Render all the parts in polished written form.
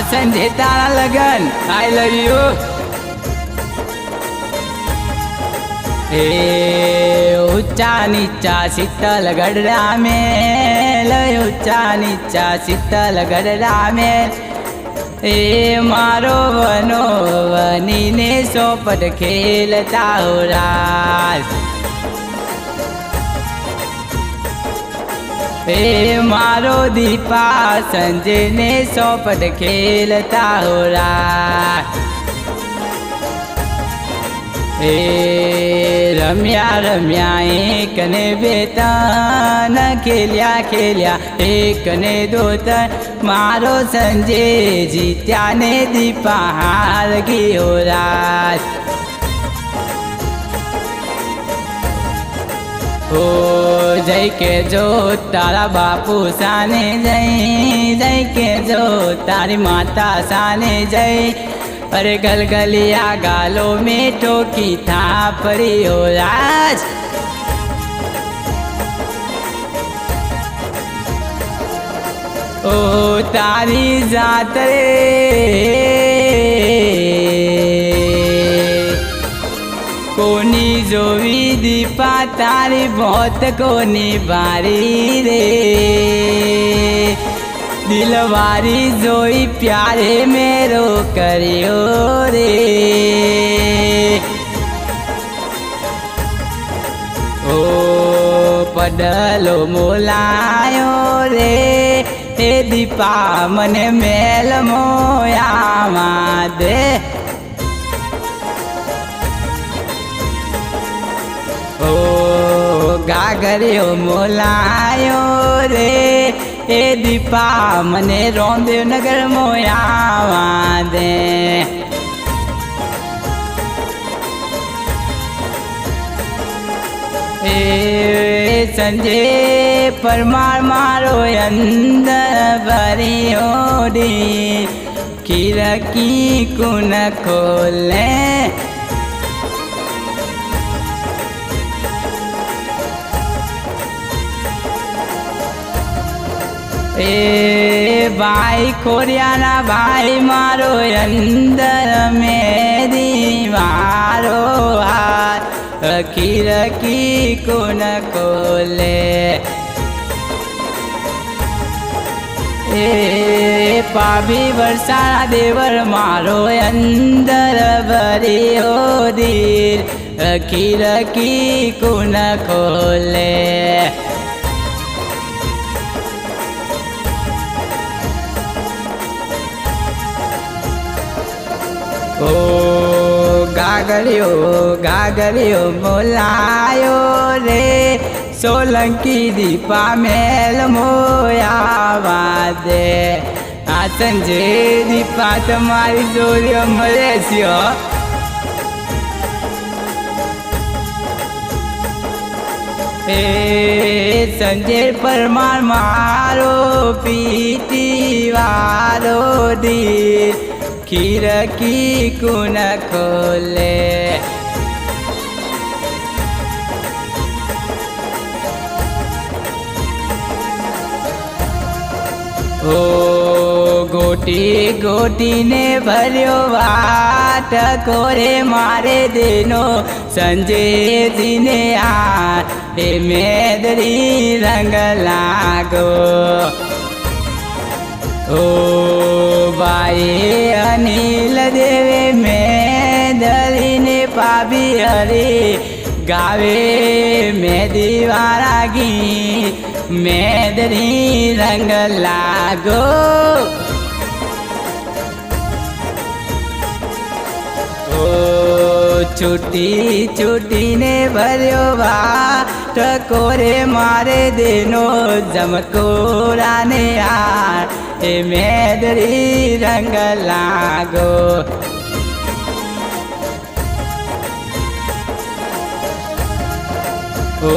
संजय तारा लगन I love you. ऊंचा नीचा शीतल गढ़ा में, ऊंचा नीचा शीतल गढ़ा में मारो बनो बनी ने सोपट खेलता हो राज। मारो दीपा संजय ने सोपट खेलता हो राज। रम्या रम्या एक ने बेतन खेलिया खेलिया एक ने दोतन मारो संजय जीत्या ने दीपा हार गयो राज। ओ जय के जो तारा बापू साने जय, जय के जो तारी माता साने जय। अरे गलगलिया गालों में ठोकी था परी हो राज। ओ तारी जात रे कोनी जोवी दीपा तारी बहुत कोनी बारी रे। दिलवारी जोई प्यारे मेरो करियो रे। ओ पडलो मोलायो रे हे दीपा मने मेल मोया दे। ओ गागरियो मोलायो रे ए दीपा मने रोंदे नगर मोया दे। संजय परमार मारो अंदर भरी ओडी खिड़की कुन खोले। भाई खोरियाना भाई मारो अंदर में दीवारो हाथ खिड़की को न खोले। पाभी वर्षा देवर मारो अंदर भरी हो दीर खिड़की को न खोले। ओ गागरियो मोलायो रे सोलंकी दीपा मेल मोया दे। आ संजय दीपा तुम्हारी जोड़ी मलेशिया। संजय परमार मारो पीटी वारो दी खिड़की को न खोले। ओ गोटी गोटी ने भरियो वाट कोरे मारे देनो संजय जी ने आटे मेदरी रंग लागो। ओ बाई अनिल देवे में दरी ने पाबी हरी गावे में दीवारा गीत मेदरी रंग लागो। ओ छुट्टी छुट्टी ने भरियो बाट कोरे मारे देनो जमकोरा ने यार मेदरी रंग लागो। ओ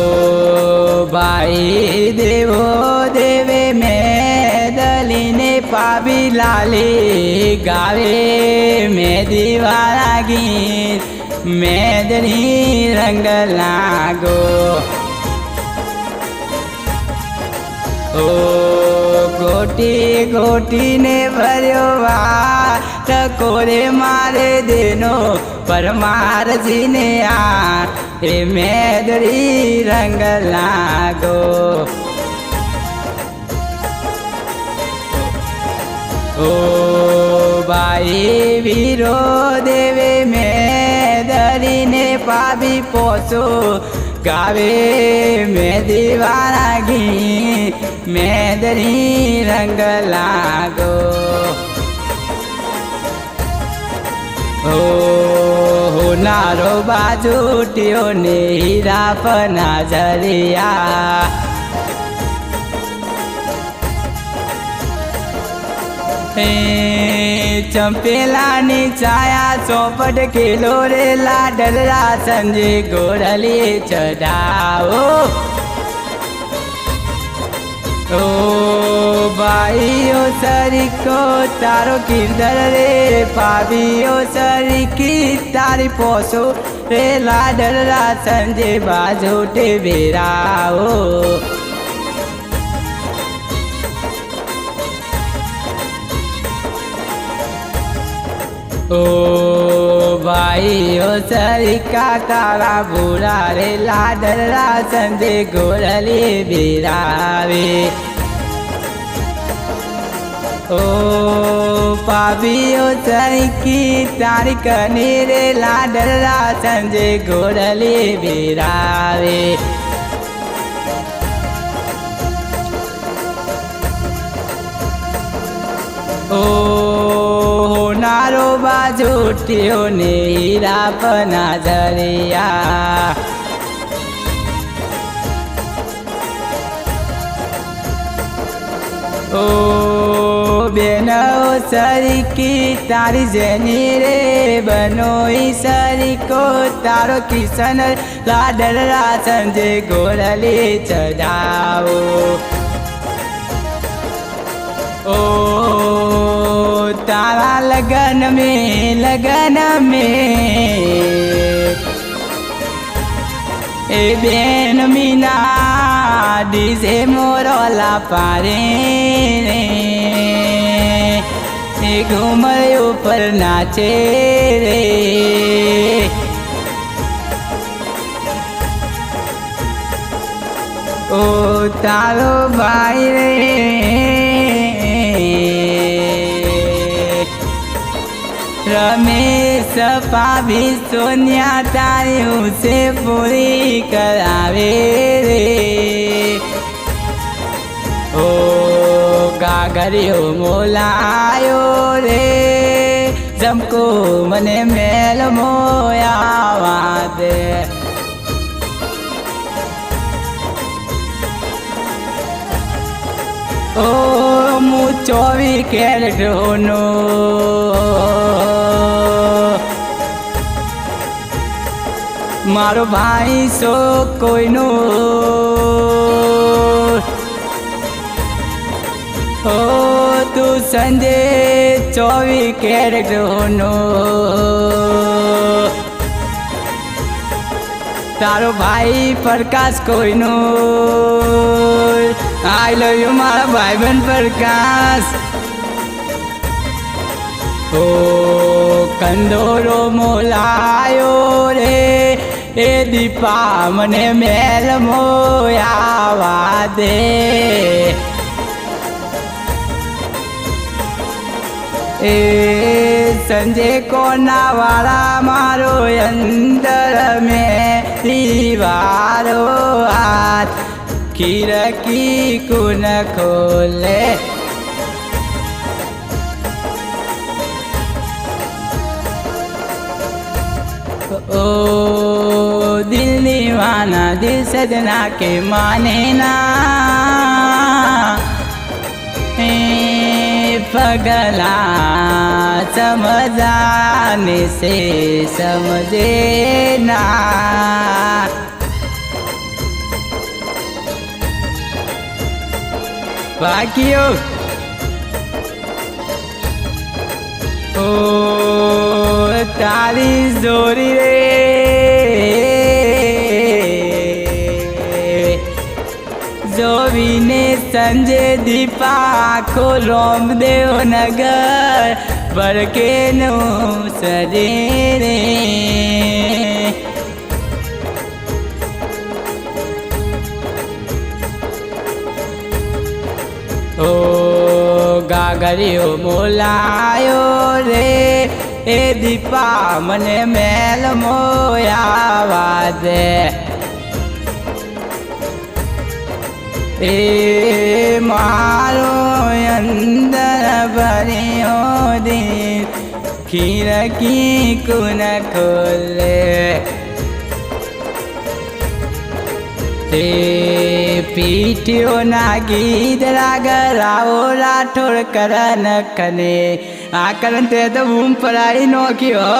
भाई देवो देवे में दली ने पाबी लाली गावे में दीवारा गीत मेदरी रंग लागो। ओ ગોટી ગોટીને ભર્યો વા ટકોરે મારે દેનો પરમારજીને આ એ મેદડી રંગ લાગો ઓ ભાઈ વીરો દેવે મેદડીને પાવી પોસો ગાવે મેં દીવાના ઘી મેદડી રંગ લાગો ઓ નારો બાજુટીઓ ને હીરા પના જરિયા ચંપેલાની છાયા ચોપટ કિલો રે લાડલા સંજે ગોળલી ચઢાવો ઓ ભાઈઓ સરીકો તારો કિરદર રે પાવીઓ સરીકી તારી પોસો રે લાડલા સંજે બાજોટે બેરાવો ओ भाई ओ सरिका तारा बुरा रे लाडला संजय गोरली बिरावे ओ पाभी ओ सरिकी तारी कनी रे लाडला संजय गोरली बिरावे ओ नारो बाजूटियो ने हीरा पना जरिया ओ बेनो सरीकी तारी जेनी रे बनोई सरीको तारो किशन लाडला संजय गोरली चढ़ाओ ओ तारा लगन में ए बेन मीना डीजे मोरला पारे रे ए घूमर ऊपर नाचे रे ओ तारो भाई रे रमेश पाभी सोनिया तारी उसे पूरी करावे रे ओ गागरियो मोलायो रे जमको मने मेल मोया वादे ओ मु 24 कैरेट नो मारो भाई सो कोई नो ओ तू संजय 24 कैरेट नो तारो भाई प्रकाश कोई नो आई लव यू मारा भाई बहन प्रकाश ओ कंदोरो मोलायो रे ए दीपा मने मेल मोया वादे ए संजय कोना वाला मारो अंदर में दीवारो हाथ खिड़की कुन खोले ओ दिल दीवाना दिल सजना के माने ना पगला समझाने से समझे ना बाकियों ओ तारी जोरी रे जो જોવીને સંજે દીપા ખોલોમ દેવનગર પરકેનું શરીર ઓ ગાગરિયો બોલાયો રે એ દીપા મને મેલ મોયાવા દે એ મારો અંદર ભર્યો દિલ ખીરકી કુન ખોલે તે પીઠ્યોના ગીત રાગરાવો રાઠોડ કરન કને આ કરન તે તો બૂમ પડાવી નોખ્યો